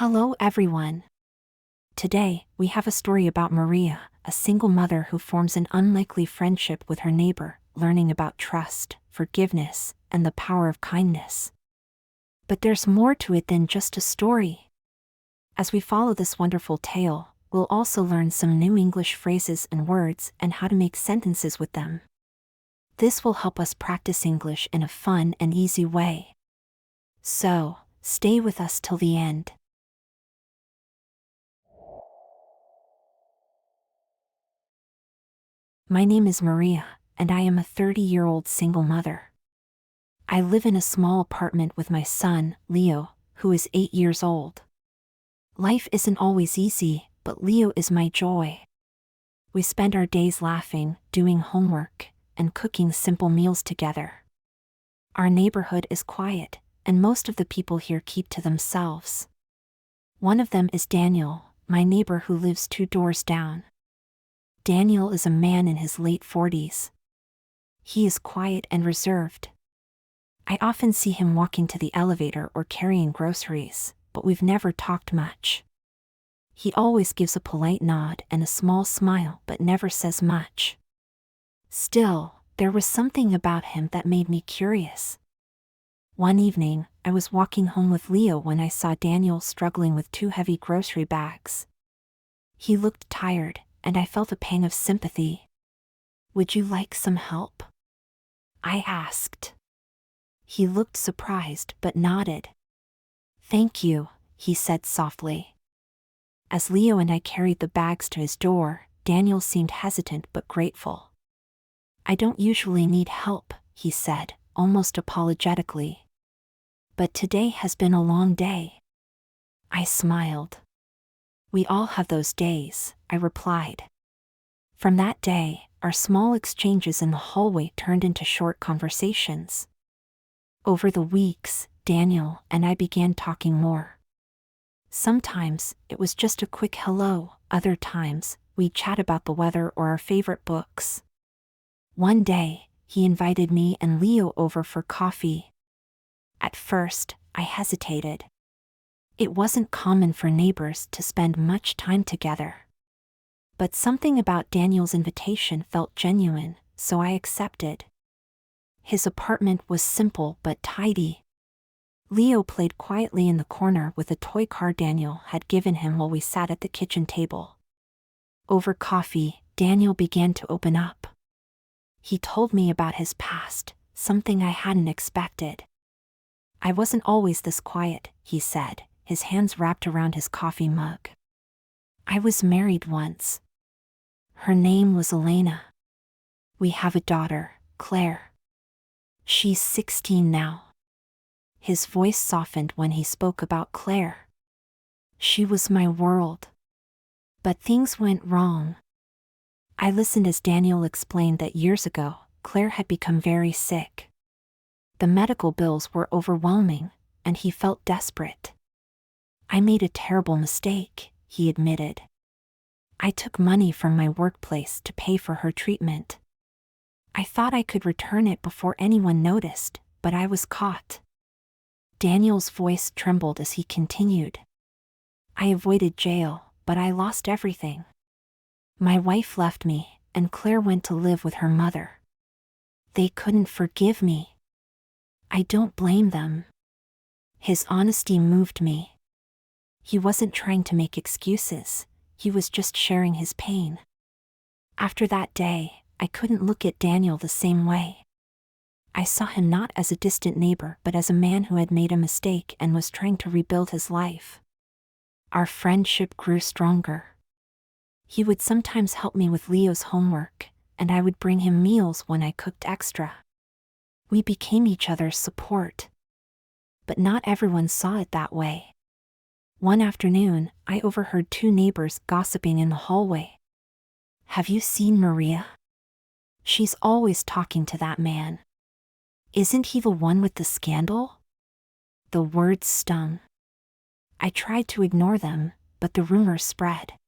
Hello everyone. Today, we have a story about Maria, a single mother who forms an unlikely friendship with her neighbor, learning about trust, forgiveness, and the power of kindness. But there's more to it than just a story. As we follow this wonderful tale, we'll also learn some new English phrases and words and how to make sentences with them. This will help us practice English in a fun and easy way. So, stay with us till the end. My name is Maria, and I am a 30-year-old single mother. I live in a small apartment with my son, Leo, who is 8 years old. Life isn't always easy, but Leo is my joy. We spend our days laughing, doing homework, and cooking simple meals together. Our neighborhood is quiet, and most of the people here keep to themselves. One of them is Daniel, my neighbor who lives 2 doors down. Daniel is a man in his late 40s. He is quiet and reserved. I often see him walking to the elevator or carrying groceries, but we've never talked much. He always gives a polite nod and a small smile but never says much. Still, there was something about him that made me curious. One evening, I was walking home with Leo when I saw Daniel struggling with 2 heavy grocery bags. He looked tired, and I felt a pang of sympathy. "Would you like some help?" I asked. He looked surprised but nodded. "Thank you," he said softly. As Leo and I carried the bags to his door, Daniel seemed hesitant but grateful. "I don't usually need help," he said, almost apologetically. "But today has been a long day." I smiled. "We all have those days," I replied. From that day, our small exchanges in the hallway turned into short conversations. Over the weeks, Daniel and I began talking more. Sometimes, it was just a quick hello, other times, we'd chat about the weather or our favorite books. One day, he invited me and Leo over for coffee. At first, I hesitated. It wasn't common for neighbors to spend much time together. But something about Daniel's invitation felt genuine, so I accepted. His apartment was simple but tidy. Leo played quietly in the corner with a toy car Daniel had given him while we sat at the kitchen table. Over coffee, Daniel began to open up. He told me about his past, something I hadn't expected. "I wasn't always this quiet," he said, his hands wrapped around his coffee mug. "I was married once. Her name was Elena. We have a daughter, Claire. She's 16 now." His voice softened when he spoke about Claire. "She was my world. But things went wrong." I listened as Daniel explained that years ago, Claire had become very sick. The medical bills were overwhelming, and he felt desperate. "I made a terrible mistake," he admitted. "I took money from my workplace to pay for her treatment. I thought I could return it before anyone noticed, but I was caught." Daniel's voice trembled as he continued. "I avoided jail, but I lost everything. My wife left me, and Claire went to live with her mother. They couldn't forgive me. I don't blame them." His honesty moved me. He wasn't trying to make excuses, he was just sharing his pain. After that day, I couldn't look at Daniel the same way. I saw him not as a distant neighbor but as a man who had made a mistake and was trying to rebuild his life. Our friendship grew stronger. He would sometimes help me with Leo's homework, and I would bring him meals when I cooked extra. We became each other's support. But not everyone saw it that way. One afternoon, I overheard 2 neighbors gossiping in the hallway. "Have you seen Maria? She's always talking to that man. Isn't he the one with the scandal?" The words stung. I tried to ignore them, but the rumors spread.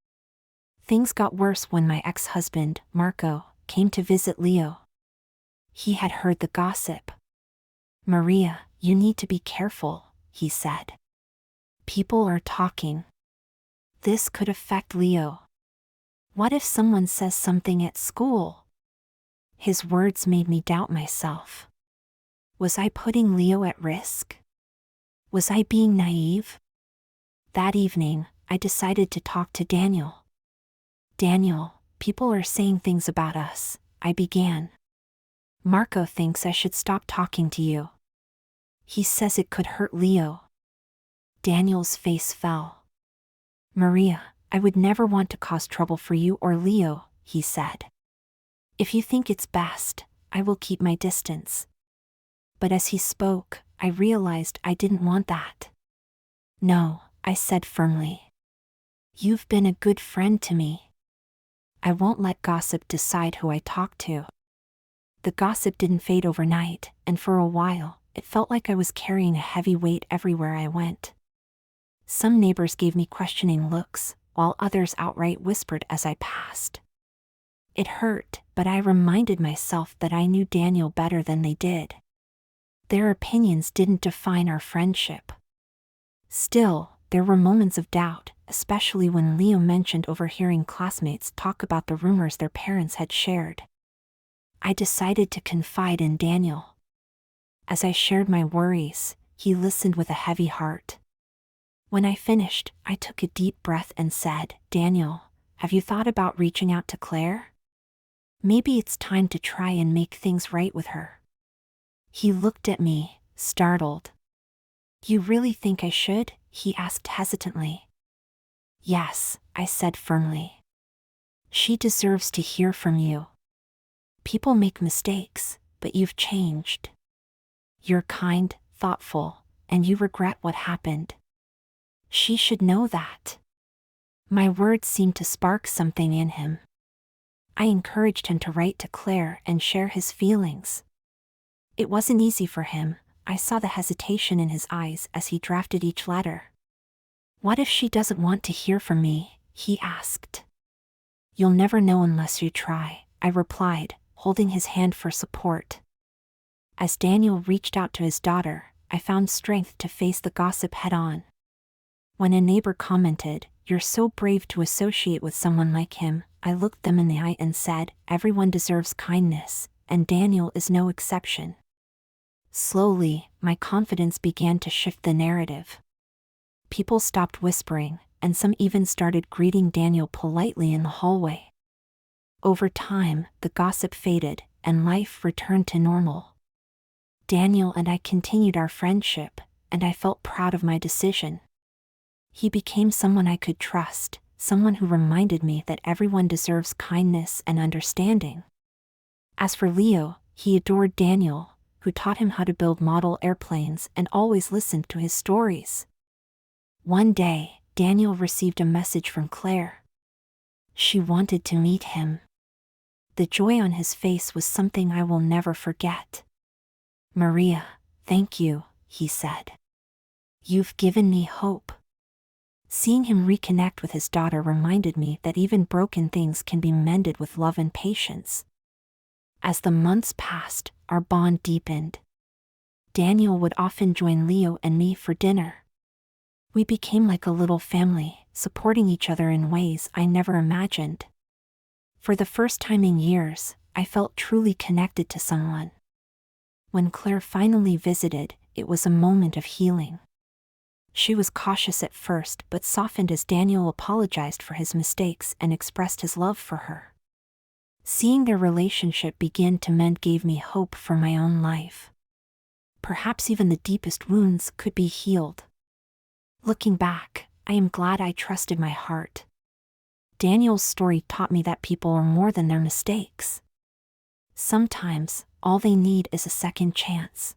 Things got worse when my ex-husband, Marco, came to visit Leo. He had heard the gossip. "Maria, you need to be careful," he said. People are talking. This could affect Leo. What if someone says something at school? His words made me doubt myself. Was I putting Leo at risk? Was I being naive? That evening, I decided to talk to Daniel. Daniel, people are saying things about us, I began. Marco thinks I should stop talking to you. He says it could hurt Leo. Daniel's face fell. Maria, I would never want to cause trouble for you or Leo, he said. If you think it's best, I will keep my distance. But as he spoke, I realized I didn't want that. No, I said firmly. You've been a good friend to me. I won't let gossip decide who I talk to. The gossip didn't fade overnight, and for a while, it felt like I was carrying a heavy weight everywhere I went. Some neighbors gave me questioning looks, while others outright whispered as I passed. It hurt, but I reminded myself that I knew Daniel better than they did. Their opinions didn't define our friendship. Still, there were moments of doubt, especially when Leo mentioned overhearing classmates talk about the rumors their parents had shared. I decided to confide in Daniel. As I shared my worries, he listened with a heavy heart. When I finished, I took a deep breath and said, Daniel, have you thought about reaching out to Claire? Maybe it's time to try and make things right with her. He looked at me, startled. You really think I should? He asked hesitantly. Yes, I said firmly. She deserves to hear from you. People make mistakes, but you've changed. You're kind, thoughtful, and you regret what happened. She should know that. My words seemed to spark something in him. I encouraged him to write to Claire and share his feelings. It wasn't easy for him. I saw the hesitation in his eyes as he drafted each letter. What if she doesn't want to hear from me? He asked. You'll never know unless you try, I replied, holding his hand for support. As Daniel reached out to his daughter, I found strength to face the gossip head-on. When a neighbor commented, "You're so brave to associate with someone like him," I looked them in the eye and said, "Everyone deserves kindness, and Daniel is no exception." Slowly, my confidence began to shift the narrative. People stopped whispering, and some even started greeting Daniel politely in the hallway. Over time, the gossip faded, and life returned to normal. Daniel and I continued our friendship, and I felt proud of my decision. He became someone I could trust, someone who reminded me that everyone deserves kindness and understanding. As for Leo, he adored Daniel, who taught him how to build model airplanes and always listened to his stories. One day, Daniel received a message from Claire. She wanted to meet him. The joy on his face was something I will never forget. "Maria, thank you," he said. "You've given me hope." Seeing him reconnect with his daughter reminded me that even broken things can be mended with love and patience. As the months passed, our bond deepened. Daniel would often join Leo and me for dinner. We became like a little family, supporting each other in ways I never imagined. For the first time in years, I felt truly connected to someone. When Claire finally visited, it was a moment of healing. She was cautious at first but softened as Daniel apologized for his mistakes and expressed his love for her. Seeing their relationship begin to mend gave me hope for my own life. Perhaps even the deepest wounds could be healed. Looking back, I am glad I trusted my heart. Daniel's story taught me that people are more than their mistakes. Sometimes, all they need is a second chance.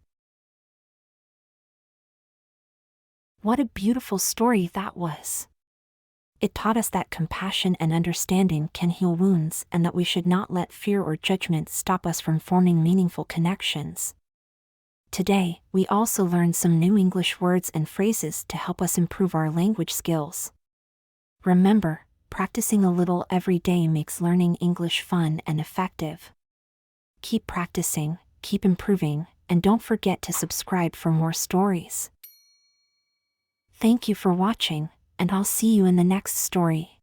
What a beautiful story that was. It taught us that compassion and understanding can heal wounds and that we should not let fear or judgment stop us from forming meaningful connections. Today, we also learned some new English words and phrases to help us improve our language skills. Remember, practicing a little every day makes learning English fun and effective. Keep practicing, keep improving, and don't forget to subscribe for more stories. Thank you for watching, and I'll see you in the next story.